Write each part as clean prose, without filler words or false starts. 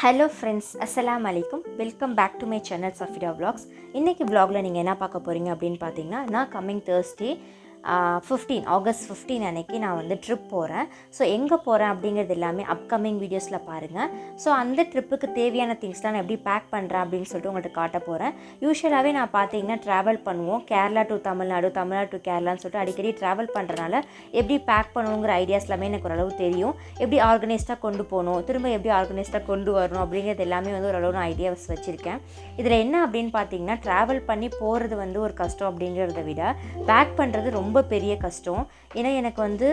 Hello friends, அஸ்ஸலாமு அலைக்கும். Welcome back to my channel Safida vlogs. இன்றைக்கி vlogல நீங்கள் என்ன பார்க்க போகிறீங்க அப்படின்னு பார்த்தீங்கன்னா, நான் கம்மிங் தேர்ஸ்டே ஆகஸ்ட் 15 அன்னைக்கு நான் வந்து ட்ரிப் போகிறேன். ஸோ எங்கே போகிறேன் அப்படிங்கிறது எல்லாமே அப்கமிங் வீடியோஸில் பாருங்கள். ஸோ அந்த ட்ரிப்புக்கு தேவையான திங்ஸ்லாம் நான் எப்படி பேக் பண்ணுறேன் அப்படின்னு சொல்லிட்டு உங்கள்கிட்ட காட்ட போகிறேன். யூஸ்வலாகவே நான் பார்த்தீங்கன்னா ட்ராவல் பண்ணுவோம், கேரளா டு தமிழ்நாடு, தமிழ்நாடு டு கேரளான்னு சொல்லிட்டு அடிக்கடி ட்ராவல் பண்ணுறனால எப்படி பேக் பண்ணுவோங்கிற ஐடியாஸ் எல்லாமே எனக்கு ஓரளவு தெரியும். எப்படி ஆர்கனைஸ்டாக கொண்டு போகணும், திரும்ப எப்படி ஆர்கனைஸ்டாக கொண்டு வரணும் அப்படிங்கிறது எல்லாமே வந்து ஓரளவு நான் ஐடியாஸ் வச்சுருக்கேன். இதில் என்ன அப்படின்னு பார்த்தீங்கன்னா, ட்ராவல் பண்ணி போகிறது வந்து ஒரு கஷ்டம் அப்படிங்கிறத விட பேக் பண்ணுறது ரொம்ப பெரிய கஷ்டம். ஏன்னா எனக்கு வந்து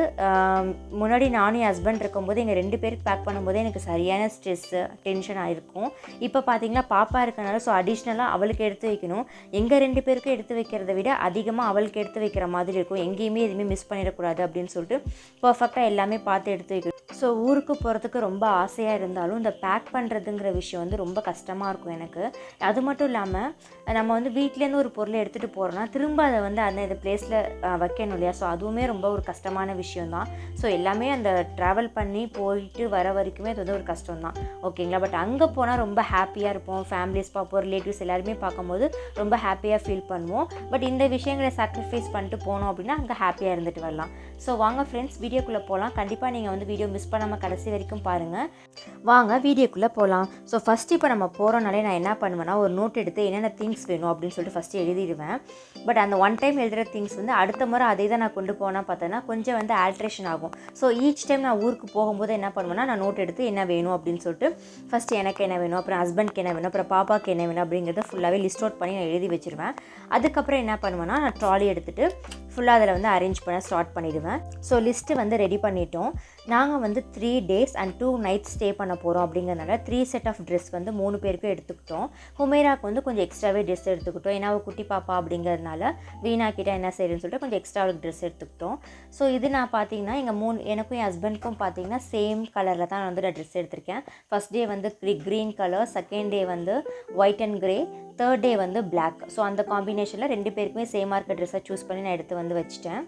முன்னாடி நானும் என் ஹஸ்பண்ட் இருக்கும்போது எங்கள் 2 பேருக்கு பேக் பண்ணும்போது எனக்கு சரியான ஸ்ட்ரெஸ்ஸு டென்ஷனாக இருக்கும். இப்போ பார்த்தீங்கன்னா பாப்பா இருக்கனால ஸோ அடிஷ்னலாக அவளுக்கு எடுத்து வைக்கணும். எங்கள் 2 பேருக்கும் எடுத்து வைக்கிறத விட அதிகமாக அவளுக்கு எடுத்து வைக்கிற மாதிரி இருக்கும். எங்கேயுமே எதுவுமே மிஸ் பண்ணிடக்கூடாது அப்படின்னு சொல்லிட்டு பர்ஃபெக்டாக எல்லாமே பார்த்து எடுத்து வைக்கணும். ஸோ ஊருக்கு போகிறதுக்கு ரொம்ப ஆசையாக இருந்தாலும் இந்த பேக் பண்ணுறதுங்கிற விஷயம் வந்து ரொம்ப கஷ்டமாக இருக்கும் எனக்கு. அது மட்டும் இல்லாமல் நம்ம வந்து வீட்டிலேருந்து ஒரு பொருளை எடுத்துகிட்டு போகிறோன்னா திரும்ப அதை வந்து அந்த பிளேஸில் வைக்கணும் இல்லையா. ஸோ அதுவுமே ரொம்ப ஒரு கஷ்டமான விஷயந்தான். ஸோ எல்லாமே அந்த ட்ராவல் பண்ணி போயிட்டு வர வரைக்குமே அது வந்து ஒரு கஷ்டம்தான், ஓகேங்களா. பட் அங்கே போனால் ரொம்ப ஹாப்பியாக இருப்போம். ஃபேமிலிஸ் பார்ப்போம், ரிலேட்டிவ்ஸ் எல்லாருமே பார்க்கும்போது ரொம்ப ஹாப்பியாக ஃபீல் பண்ணுவோம். பட் இந்த விஷயங்களை சாக்ரிஃபைஸ் பண்ணிட்டு போனோம் அப்படின்னா அங்கே ஹாப்பியாக இருந்துட்டு வரலாம். ஸோ வாங்க ஃப்ரெண்ட்ஸ், வீடியோக்குள்ளே போகலாம். கண்டிப்பாக நீங்கள் வந்து வீடியோ மிஸ் பண்ணாமல் கடைசி வரைக்கும் பாருங்கள். வாங்க வீடியோக்குள்ளே போகலாம். ஸோ ஃபஸ்ட்டு இப்போ நம்ம போகிறோனாலே நான் என்ன பண்ணுவேன்னா, ஒரு நோட் எடுத்து என்னென்ன திங்ஸ் வேணும் அப்படின்னு சொல்லிட்டு ஃபஸ்ட்டு எழுதிடுவேன். பட் அந்த ஒன் டைம் எழுதுகிற திங்ஸ் வந்து அடுத்த முறை அதே தான் நான் கொண்டு போனால் பார்த்தேன்னா கொஞ்சம் வந்து ஆல்ட்ரேஷன் ஆகும். ஸோ ஈச் டைம் நான் ஊருக்கு போகும்போது என்ன பண்ணுவேன்னா, நான் நோட் எடுத்து என்ன வேணும் அப்படின்னு சொல்லிட்டு ஃபஸ்ட்டு எனக்கு என்ன வேணும், அப்புறம் ஹஸ்பண்ட்க்கு என்ன வேணும், அப்புறம் பாப்பாவுக்கு என்ன வேணும் அப்படிங்கிறத ஃபுல்லாகவே லிஸ்ட் அவுட் பண்ணி நான் எழுதி வச்சுருவேன். அதுக்கப்புறம் என்ன பண்ணுவேன்னா, நான் ட்ராலி எடுத்துகிட்டு ஃபுல்லாக அதில் வந்து அரேஞ்ச் பண்ண ஸ்டார்ட் பண்ணிவிடுவேன். ஸோ லிஸ்ட்டு வந்து ரெடி பண்ணிட்டோம். நாங்கள் வந்து 3 days and 2 nights ஸ்டே பண்ண போகிறோம் அப்படிங்கிறதுனால 3 set ஆஃப் ட்ரெஸ் வந்து 3 பேருக்கும் எடுத்துக்கிட்டோம். ஹுமேராவுக்கு வந்து கொஞ்சம் எக்ஸ்ட்ராவே ட்ரெஸ் எடுத்துக்கிட்டோம். ஏன்னா குட்டி பாப்பா அப்படிங்கிறதுனால வீணா கிட்ட என்ன செய்யுதுன்னு சொல்லிட்டு கொஞ்சம் எக்ஸ்ட்ரா ட்ரெஸ் எடுத்துக்கிட்டோம். ஸோ இது நான் பார்த்தீங்கன்னா எனக்கும் என் ஹஸ்பண்ட்க்கும் பார்த்தீங்கன்னா சேம் கலரில் தான் வந்து நான் ட்ரெஸ் எடுத்திருக்கேன். ஃபஸ்ட் டே வந்து க்ரீன் கலர், செகண்ட் டே வந்து white and grey, third day வந்து பிளாக். ஸோ அந்த காம்பினேஷனில் 2 பேருக்குமே சேமாக இருக்க ட்ரெஸ்ஸை சூஸ் பண்ணி நான் எடுத்து வந்து வச்சுட்டேன்.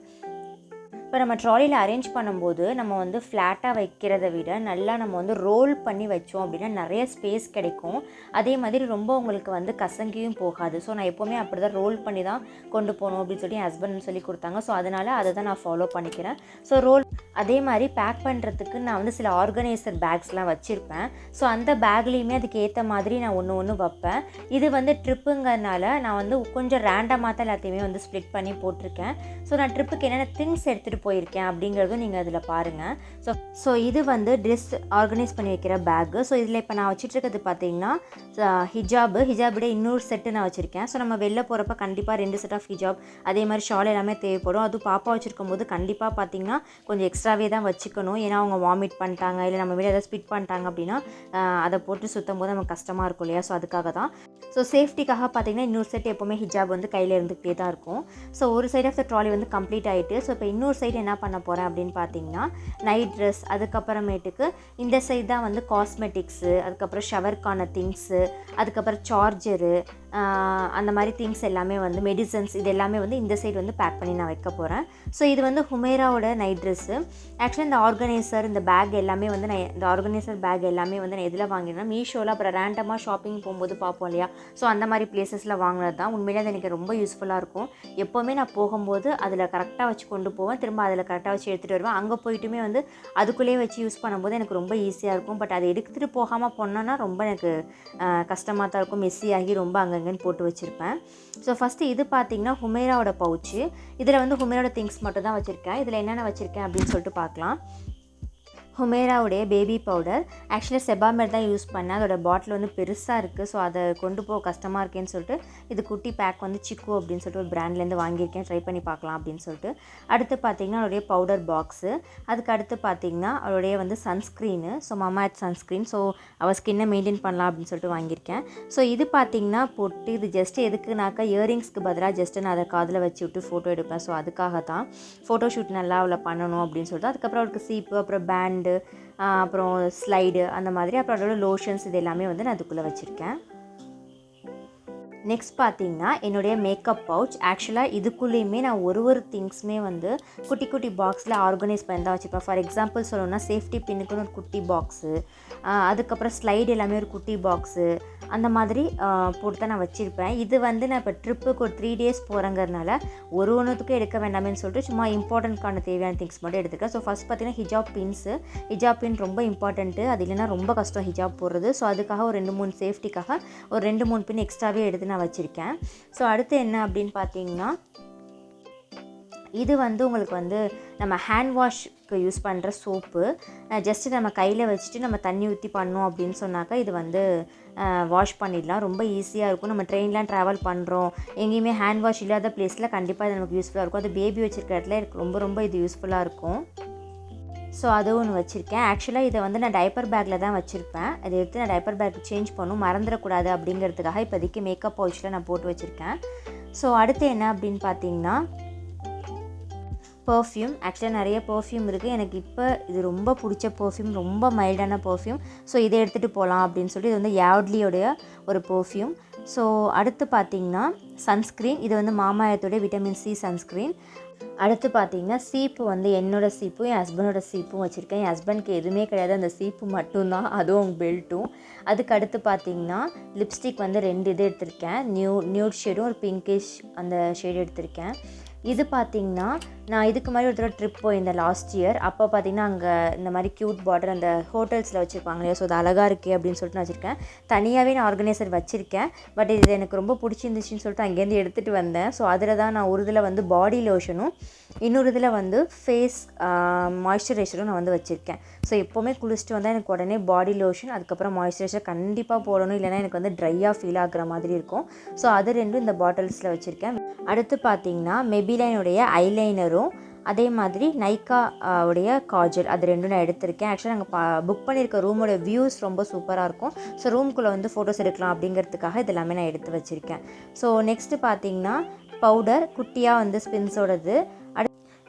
இப்போ நம்ம ட்ராலியில் அரேஞ்ச் பண்ணும்போது நம்ம வந்து ஃப்ளாட்டாக வைக்கிறத விட நல்லா நம்ம வந்து ரோல் பண்ணி வச்சோம் அப்படின்னா நிறைய ஸ்பேஸ் கிடைக்கும். அதே மாதிரி ரொம்ப உங்களுக்கு வந்து கசங்கியும் போகாது. ஸோ நான் எப்போவுமே அப்படி தான் ரோல் பண்ணி தான் கொண்டு போகணும் அப்படின்னு சொல்லி என் ஹஸ்பண்ட் சொல்லி கொடுத்தாங்க. ஸோ அதனால் அதை தான் நான் ஃபாலோ பண்ணிக்கிறேன். ஸோ அதே மாதிரி பேக் பண்ணுறதுக்கு நான் வந்து சில ஆர்கனைசர் பேக்ஸ்லாம் வச்சுருப்பேன். ஸோ அந்த பேக்லேயுமே அதுக்கு ஏற்ற மாதிரி நான் ஒன்று வைப்பேன். இது வந்து ட்ரிப்புங்கிறதுனால நான் வந்து கொஞ்சம் ரேண்டமாக தான் எல்லாத்தையுமே வந்து ஸ்ப்ளிட் பண்ணி போட்டிருக்கேன். ஸோ நான் ட்ரிப்புக்கு என்னென்ன திங்ஸ் எடுத்துகிட்டு போயிருக்கேன் அப்படிங்கிறதும் நீங்கள் அதில் பாருங்கள். ஸோ இது வந்து ட்ரெஸ் ஆர்கனைஸ் பண்ணி வைக்கிற பேக்கு. ஸோ இதில் இப்போ நான் வச்சுட்ருக்கிறது பார்த்தீங்கன்னா ஹிஜாபோட இன்னொரு செட்டு நான் வச்சுருக்கேன். ஸோ நம்ம வெளில போகிறப்ப கண்டிப்பாக 2 செட் ஆஃப் ஹிஜாப் அதே மாதிரி ஷால் எல்லாமே தேவைப்படும். அதுவும் பாப்பா வச்சுருக்கும் போது கண்டிப்பாக பார்த்தீங்கன்னா கொஞ்சம் எக்ஸ்ட்ராவே தான் வச்சுக்கணும். ஏன்னா அவங்க வாமிட் பண்ணிட்டாங்க இல்லை நம்ம வீடு எதாவது ஸ்பிட் பண்ணிட்டாங்க அப்படின்னா அதை போட்டு சுற்றும் போது நமக்கு கஷ்டமாக இருக்கும் இல்லையா. ஸோ அதுக்காக தான். ஸோ சேஃப்டிக்காக பார்த்தீங்கன்னா இன்னொரு செட் எப்போவுமே ஹிஜாப் வந்து கையில் இருந்துகிட்டே தான் இருக்கும். ஸோ ஒரு சைட் ஆஃப் த ட்ராலி வந்து கம்ப்ளீட் ஆகிட்டு, ஸோ இப்போ இன்னொரு சைடு என்ன பண்ண போகிறேன் அப்படின்னு பார்த்தீங்கன்னா நைட் ட்ரெஸ், அதுக்கப்புறமேட்டுக்கு இந்த சைடு தான் வந்து காஸ்மெட்டிக்ஸு, அதுக்கப்புறம் ஷவருக்கான திங்ஸு, அதுக்கப்புறம் சார்ஜரு, அந்த மாதிரி திங்ஸ் எல்லாமே வந்து மெடிசன்ஸ், இது எல்லாமே வந்து இந்த சைடு வந்து பேக் பண்ணி நான் வைக்க போகிறேன். ஸோ இது வந்து ஹுமேராவோட நைட் ட்ரெஸ்ஸு. ஆக்சுவலாக இந்த ஆர்கனைசர் இந்த பேக் எல்லாமே வந்து இந்த ஆர்கனைசர் பேக் எல்லாமே வந்து நான் எதில் வாங்கினேன்னா மீஷோவில், அப்புறம் ரேண்டமாக ஷாப்பிங் போகும்போது பார்ப்போம் இல்லையா. ஸோ அந்த மாதிரி பிளேசஸில் வாங்கினது தான். உண்மையிலே அது எனக்கு ரொம்ப யூஸ்ஃபுல்லாக இருக்கும். எப்போவுமே நான் போகும்போது அதில் கரெக்டாக வச்சு கொண்டு போவேன், திரும்ப அதில் கரெக்டாக வச்சு எடுத்துகிட்டு வருவேன். அங்கே போயிட்டுமே வந்து அதுக்குள்ளேயே வச்சு யூஸ் பண்ணும்போது எனக்கு ரொம்ப ஈஸியாக இருக்கும். பட் அதை எடுத்துகிட்டு போகாமல் போனோன்னா ரொம்ப எனக்கு கஷ்டமாக தான் இருக்கும். மெஸ்ஸி ஆகி ரொம்ப அங்கங்கன்னு போட்டு வச்சுருப்பேன். ஸோ ஃபஸ்ட்டு இது பார்த்திங்கன்னா ஹுமேராவோட பவுச்சு. இதில் வந்து ஹுமேராவோட திங்ஸ் மட்டும் தான் வச்சுருக்கேன். இதில் என்னென்ன வச்சுருக்கேன் அப்படின்னு சொல்லிட்டு பார்க்கலாம். ஹுமேராவுடைய பேபி பவுடர். ஆக்சுவலாக செபாமேட் தான் யூஸ் பண்ணேன். அதோட பாட்டில் வந்து பெருசாக இருக்குது. ஸோ அதை கொண்டு போக கஷ்டமாக இருக்கேன்னு சொல்லிட்டு இது குட்டி பேக் வந்து சிக்கு அப்படின்னு சொல்லிட்டு ஒரு பிராண்ட்லேருந்து வாங்கியிருக்கேன். ட்ரை பண்ணி பார்க்கலாம் அப்படின்னு சொல்லிட்டு. அடுத்து பார்த்திங்கன்னா அவருடைய பவுடர் பாக்ஸு. அதுக்கு அடுத்து பார்த்திங்கன்னா அவருடைய வந்து sunscreen. So Mamaearth sunscreen. So அவள் ஸ்கின்னை மெயின்டைன் பண்ணலாம் அப்படின்னு சொல்லிட்டு வாங்கியிருக்கேன். ஸோ இது பார்த்திங்கன்னா பொட்டு. இது ஜஸ்ட்டு எதுக்குனாக்கா இயரிங்ஸ்க்கு பதிலாக ஜஸ்ட்டு நான் அதை காதில் வச்சு விட்டு ஃபோட்டோ எடுப்பேன். ஸோ அதுக்காக தான் ஃபோட்டோ ஷூட் நல்லா அவளை பண்ணணும் அப்படின்னு சொல்லிட்டு. அதுக்கப்புறம் அவளுக்கு சீப்பு, அப்புறம் பேண்டு, அப்புறம் ஸ்லைடு, அந்த மாதிரி அப்புறம் அதோட லோஷன்ஸ் இது எல்லாமே வந்து நான் அதுக்குள்ளே வச்சுருக்கேன். நெக்ஸ்ட் பார்த்தீங்கன்னா என்னுடைய மேக்கப் பவுச். ஆக்சுவலாக இதுக்குள்ளேயுமே நான் ஒரு திங்ஸுமே வந்து குட்டி குட்டி பாக்ஸில் ஆர்கனைஸ் பண்ணி தான் வச்சுப்பேன். ஃபார் எக்ஸாம்பிள் சொல்லணும்னா சேஃப்டி பின்னுக்குன்னு ஒரு குட்டி பாக்ஸு, அதுக்கப்புறம் ஸ்லைடு எல்லாமே ஒரு குட்டி பாக்ஸு அந்த மாதிரி போட்டு தான் நான் வச்சுருப்பேன். இது வந்து நான் இப்போ ட்ரிப்புக்கு ஒரு 3 days போகிறேங்கிறதுனால ஒன்றுத்துக்கும் எடுக்க வேண்டாமேன்னு சொல்லிட்டு சும்மா இம்பார்ட்டண்ட்கான தேவையான திங்ஸ் மட்டும் எடுத்துருக்கேன். ஸோ ஃபஸ்ட் பார்த்திங்கன்னா ஹிஜாப் பின் ரொம்ப இம்பார்ட்டண்ட்டு. அது இல்லைனா ரொம்ப கஷ்டம் ஹிஜாப் போடுறது. ஸோ அதுக்காக ஒரு 2-3 சேஃப்டிக்காக ஒரு 2-3 பின் எக்ஸ்ட்ராவே எடுத்து நான் வச்சுருக்கேன். ஸோ அடுத்து என்ன அப்படின்னு பார்த்தீங்கன்னா, இது வந்து உங்களுக்கு வந்து நம்ம ஹேண்ட் வாஷ்க்கு யூஸ் பண்ணுற சோப்பு. ஜஸ்ட்டு நம்ம கையில் வச்சுட்டு நம்ம தண்ணி ஊற்றி பண்ணோம் அப்படின்னு சொன்னாக்கா இது வந்து வாஷ் பண்ணிடலாம். ரொம்ப ஈஸியாக இருக்கும். நம்ம ட்ரெயின்லாம் ட்ராவல் பண்ணுறோம், எங்கேயுமே ஹேண்ட் வாஷ் இல்லாத ப்ளேஸில் கண்டிப்பாக இது நமக்கு யூஸ்ஃபுல்லாக இருக்கும். அது பேபி வச்சுருக்க இடத்துல எனக்கு ரொம்ப இது யூஸ்ஃபுல்லாக இருக்கும். ஸோ அதுவும் ஒன்று வச்சுருக்கேன். ஆக்சுவலாக இதை வந்து நான் டைப்பர் பேக்கில் தான் வச்சுருப்பேன். இதை எடுத்து நான் டைப்பர் பேக் சேஞ்ச் பண்ணணும், மறந்துடக்கூடாது அப்படிங்கிறதுக்காக இப்போதைக்கு மேக்கப் பவுச்சில் நான் போட்டு வச்சுருக்கேன். ஸோ அடுத்து என்ன அப்படின்னு பார்த்தீங்கன்னா, பர்ஃப்யூம். ஆக்சுவலாக நிறைய பர்ஃப்யூம் இருக்குது. எனக்கு இப்போ இது ரொம்ப பிடிச்ச பர்ஃப்யூம், ரொம்ப மைல்டான பர்ஃப்யூம். ஸோ இதை எடுத்துகிட்டு போகலாம் அப்படின்னு சொல்லி இது வந்து யார்ட்லியோடைய ஒரு பர்ஃப்யூம். ஸோ அடுத்து பார்த்திங்கன்னா சன்ஸ்க்ரீன். இது வந்து மாமாயத்தோடைய விட்டமின் சி சன்ஸ்க்ரீன். அடுத்து பார்த்திங்கன்னா சீப்பு வந்து என்னோடய சீப்பும் என் ஹஸ்பண்டோட சீப்பும் வச்சுருக்கேன். என் ஹஸ்பண்ட்க்கு எதுவுமே கிடையாது, அந்த சீப்பு மட்டும்தான், அதுவும் பெல்ட்டும். அதுக்கு அடுத்து பார்த்திங்கன்னா லிப்ஸ்டிக் வந்து 2 இது எடுத்திருக்கேன். நியூட் ஷேடும் ஒரு பிங்கிஷ் அந்த ஷேடு எடுத்திருக்கேன். இது பார்த்திங்கன்னா நான் இதுக்கு மாதிரி ஒரு தடவை ட்ரிப் போயிருந்தேன் லாஸ்ட் இயர். அப்போ பார்த்திங்கன்னா அங்கே இந்த மாதிரி க்யூட் பார்டர் அந்த ஹோட்டல்ஸில் வச்சுருப்பாங்க இல்லையா, ஸோ அது அழகாக இருக்கே அப்படின்னு சொல்லிட்டு நான் வச்சுருக்கேன். தனியாகவே நான் ஆர்கனைசர் வச்சுருக்கேன். பட் இது எனக்கு ரொம்ப பிடிச்சிருந்துச்சின்னு சொல்லிட்டு அங்கேருந்து எடுத்துகிட்டு வந்தேன். ஸோ அதில் தான் நான் ஒரு இதில் வந்து பாடி லோஷனும் இன்னொரு இதில் வந்து ஃபேஸ் மாய்ஸ்சரைசரும் நான் வந்து வச்சுருக்கேன். ஸோ எப்போவுமே குளிச்சுட்டு வந்தால் எனக்கு உடனே பாடி லோஷன் அதுக்கப்புறம் மாய்ஸ்சரைசர் கண்டிப்பாக போடணும், இல்லைனா எனக்கு வந்து ட்ரையாக ஃபீல் ஆகுற மாதிரி இருக்கும். ஸோ அது 2 இந்த பாட்டில்ஸில் வச்சுருக்கேன். அடுத்து பார்த்திங்கன்னா மெபிலைனுடைய ஐலைனரும் அதே மாதிரி நைக்கா உடைய காஜல், அது 2 நான் எடுத்திருக்கேன். ஆக்சுவலாக நாங்கள் புக் பண்ணியிருக்க ரூமோட வியூஸ் ரொம்ப சூப்பராக இருக்கும். ஸோ ரூம்குள்ளே வந்து ஃபோட்டோஸ் எடுக்கலாம் அப்படிங்கிறதுக்காக இது எல்லாமே நான் எடுத்து வச்சுருக்கேன். ஸோ நெக்ஸ்ட்டு பார்த்திங்கன்னா பவுடர் குட்டியாக வந்து ஸ்பின்ஸோடது.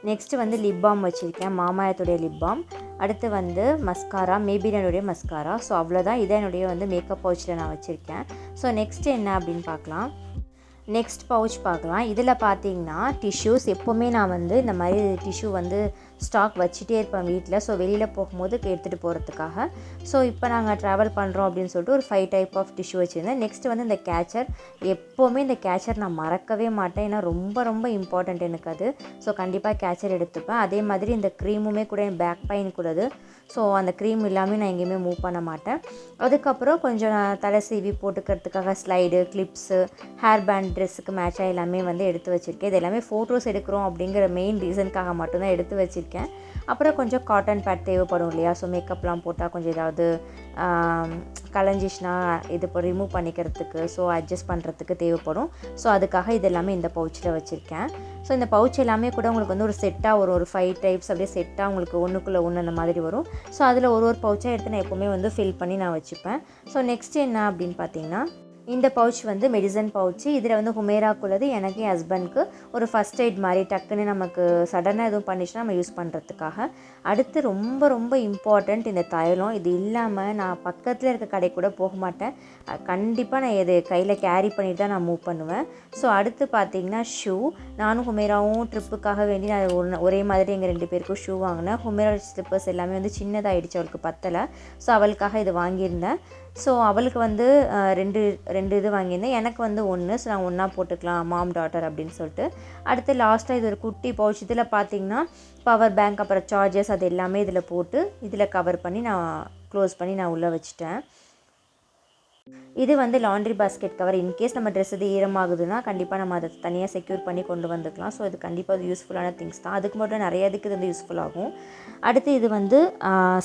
நெக்ஸ்ட்டு வந்து லிப் பாம் வச்சுருக்கேன், மாமாயத்துடைய லிப் பாம். அடுத்து வந்து மஸ்காரா, மேபிலனுடைய மஸ்காரா. ஸோ அவ்வளோதான். இதை என்னுடைய வந்து மேக்கப் பவுச்சில் நான் வச்சுருக்கேன். ஸோ நெக்ஸ்ட்டு என்ன அப்படின்னு பார்க்கலாம். நெக்ஸ்ட் பவுச் பார்க்கலாம். இதில் பார்த்தீங்கன்னா டிஷ்யூஸ். எப்போவுமே நான் வந்து இந்த மாதிரி டிஷ்யூ வந்து ஸ்டாக் வச்சுட்டே இருப்பேன் வீட்டில். ஸோ வெளியில் போகும்போது எடுத்துகிட்டு போகிறதுக்காக. ஸோ இப்போ நாங்கள் ட்ராவல் பண்ணுறோம் அப்படின்னு சொல்லிட்டு ஒரு 5 டைப் ஆஃப் டிஷ்யூ வச்சுருந்தேன். நெக்ஸ்ட் வந்து இந்த கேச்சர். எப்போவுமே இந்த கேச்சர் நான் மறக்கவே மாட்டேன், ஏன்னா ரொம்ப இம்பார்ட்டண்ட் எனக்கு அது. ஸோ கண்டிப்பாக கேச்சர் எடுத்துப்பேன். அதே மாதிரி இந்த க்ரீமுமே கூட என் பேக் பெயினுக்கு உள்ளது. ஸோ அந்த க்ரீம் இல்லாமல் நான் எங்கேயுமே மூவ் பண்ண மாட்டேன். அதுக்கப்புறம் கொஞ்சம் நான் தலை சீவி போட்டுக்கிறதுக்காக ஸ்லைடு, கிளிப்ஸு, ஹேர் பேண்ட், ட்ரெஸ்ஸுக்கு மேட்சாக எல்லாமே வந்து எடுத்து வச்சுருக்கேன். இது எல்லாமே ஃபோட்டோஸ் எடுக்கிறோம் அப்படிங்கிற மெயின் ரீசனுக்காக மட்டும்தான் எடுத்து வச்சுருக்கேன். அப்புறம் கொஞ்சம் காட்டன் பேட் தேவைப்படும் இல்லையா, ஸோ மேக்கப்லாம் போட்டால் கொஞ்சம் ஏதாவது கலைஞ்சிச்சுனா இது இப்போ ரிமூவ் பண்ணிக்கிறதுக்கு, ஸோ அட்ஜஸ்ட் பண்ணுறதுக்கு தேவைப்படும். ஸோ அதுக்காக இது எல்லாமே இந்த பவுச்சில் வச்சுருக்கேன். ஸோ இந்த பவுச் எல்லாமே கூட உங்களுக்கு வந்து ஒரு செட்டாக ஒரு 5 டைப்ஸ் அப்படியே செட்டாக உங்களுக்கு ஒன்றுக்குள்ளே ஒன்று அந்த மாதிரி வரும். ஸோ அதில் ஒரு பவுச்சாக எடுத்து நான் எப்போவுமே வந்து ஃபில் பண்ணி நான் வச்சுப்பேன். ஸோ நெக்ஸ்ட்டு என்ன அப்படின்னு பார்த்தீங்கன்னா, இந்த பவுச் வந்து மெடிசன் பவுச்சு. இதில் வந்து ஹுமேராக்குள்ளது எனக்கு என் ஹஸ்பண்ட்க்கு ஒரு ஃபஸ்ட் எய்ட் மாதிரி டக்குன்னு நமக்கு சடனாக எதுவும் பண்ணிச்சுன்னா நம்ம யூஸ் பண்ணுறதுக்காக. அடுத்து ரொம்ப இம்பார்ட்டண்ட் இந்த தைலம். இது இல்லாமல் நான் பக்கத்தில் இருக்க கடை கூட போக மாட்டேன். கண்டிப்பாக நான் இது கையில் கேரி பண்ணிட்டு தான் நான் மூவ் பண்ணுவேன். ஸோ அடுத்து பார்த்திங்கன்னா ஷூ. நானும் ஹுமேராவும் ட்ரிப்புக்காக வேண்டி நான் ஒரே மாதிரி எங்கள் 2 பேருக்கும் ஷூ வாங்கினேன். ஹுமேரா ஸ்லிப்பர்ஸ் எல்லாமே வந்து சின்னதாகிடுச்சு, அவளுக்கு பத்தலை. ஸோ அவளுக்காக இது வாங்கியிருந்தேன். ஸோ அவளுக்கு வந்து 2 இது வாங்கியிருந்தேன், எனக்கு வந்து 1. ஸோ நான் ஒன்றா போட்டுக்கலாம் மாம் டாட்டர் அப்படின்னு சொல்லிட்டு. அடுத்து லாஸ்ட்டாக இது ஒரு குட்டி பவுச். இதில் பார்த்திங்கன்னா பவர் பேங்க் அப்புறம் சார்ஜஸ் அது எல்லாமே இதில் போட்டு இதில் கவர் பண்ணி நான் க்ளோஸ் பண்ணி நான் உள்ளே வச்சுட்டேன். இது வந்து லாண்ட்ரி பாஸ்கெட் கவர். இன்கேஸ் நம்ம ட்ரெஸ் இது ஈரமாகுதுன்னா கண்டிப்பாக நம்ம அதை தனியாக செக்யூர் பண்ணி கொண்டு வந்துக்கலாம். ஸோ இது கண்டிப்பாக அது யூஸ்ஃபுல்லான திங்ஸ் தான். அதுக்கு மட்டும் நிறைய இதுக்கு இது வந்து யூஸ்ஃபுல் ஆகும். அடுத்து இது வந்து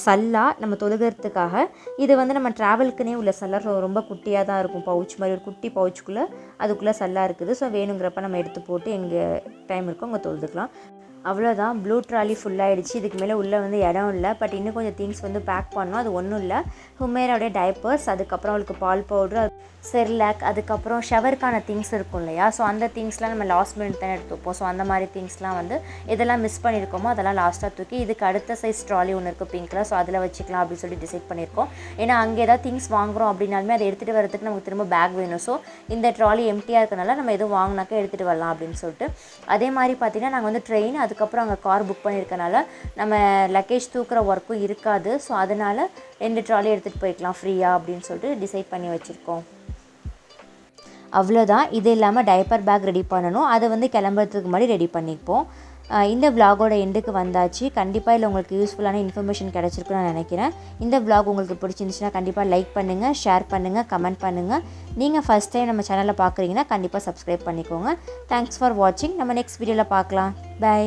சல்லா, நம்ம தொழுகிறதுக்காக. இது வந்து நம்ம ட்ராவலுக்குனே உள்ள சல்லா. ரொம்ப குட்டியாக தான் இருக்கும், பவுச் மாதிரி ஒரு குட்டி பவுச்சுக்குள்ளே அதுக்குள்ளே சல்லா இருக்குது. ஸோ வேணுங்கிறப்ப நம்ம எடுத்து போட்டு எங்கே டைம் இருக்கோ அங்கே தொழுதுக்கலாம். அவ்வளோதான். ப்ளூ ட்ராலி ஃபுல்லாகிடுச்சு. இதுக்கு மேலே உள்ளே வந்து இடம் இல்லை. பட் இன்னும் கொஞ்சம் திங்ஸ் வந்து பேக் பண்ணோம். அது ஒன்றும் இல்லை, ஹுமேராவுடைய டைப்பர்ஸ், அதுக்கப்புறம் அவளுக்கு பால் பவுட்ரு, செர்லாக், அதுக்கப்புறம் ஷவருக்கான திங்ஸ் இருக்கும் இல்லையா, ஸோ அந்த திங்ஸ்லாம் நம்ம லாஸ்ட் மினிட் தானே எடுத்துப்போம். ஸோ அந்த மாதிரி திங்ஸ்லாம் வந்து எதெல்லாம் மிஸ் பண்ணியிருக்கோமோ அதெல்லாம் லாஸ்ட்டாக தூக்கி இதுக்கு அடுத்த சைஸ் ட்ராலி ஒன்று இருக்குது பிங்க்கில், ஸோ அதில் வச்சுக்கலாம் அப்படின்னு சொல்லி டிசைட் பண்ணியிருக்கோம். ஏன்னா அங்கே ஏதாவது திங்ஸ் வாங்குகிறோம் அப்படின்னாலுமே அதை எடுத்துகிட்டு வரதுக்கு நமக்கு திரும்ப பேக் வேணும். ஸோ இந்த ட்ராலி எம்டியாக இருக்கனால நம்ம எதுவும் வாங்கினாக்கா எடுத்துகிட்டு வரலாம் அப்படின்னு சொல்லிட்டு. அதே மாதிரி பார்த்திங்கன்னா நாங்கள் வந்து ட்ரெயின், அது அதுக்கப்புறம் அங்கே கார் புக் பண்ணியிருக்கனால நம்ம லக்கேஜ் தூக்குற ஒர்க்கும் இருக்காது. ஸோ அதனால் 2 ட்ராலி எடுத்துகிட்டு போய்க்கலாம் ஃப்ரீயாக அப்படின்னு சொல்லிட்டு டிசைட் பண்ணி வச்சுருக்கோம். அவ்வளோதான். இது இல்லாமல் டைப்பர் பேக் ரெடி பண்ணணும். அதை வந்து கிளம்புறதுக்கு முன்னாடி ரெடி பண்ணிப்போம். இந்த விலாகோட எண்டுக்கு வந்தாச்சு. கண்டிப்பாக இல்லை உங்களுக்கு யூஸ்ஃபுல்லான இன்ஃபர்மேஷன் கிடச்சிருக்குன்னு நான் நினைக்கிறேன். இந்த விலாக் உங்களுக்கு பிடிச்சிருந்துச்சுன்னா கண்டிப்பாக லைக் பண்ணுங்கள், ஷேர் பண்ணுங்கள், கமெண்ட் பண்ணுங்கள். நீங்கள் ஃபஸ்ட் டைம் நம்ம சேனலில் பார்க்குறீங்கன்னா கண்டிப்பாக சப்ஸ்கிரைப் பண்ணிக்கோங்க. தேங்க்ஸ் ஃபார் வாட்சிங். நம்ம நெக்ஸ்ட் வீடியோவில் பார்க்கலாம். பை.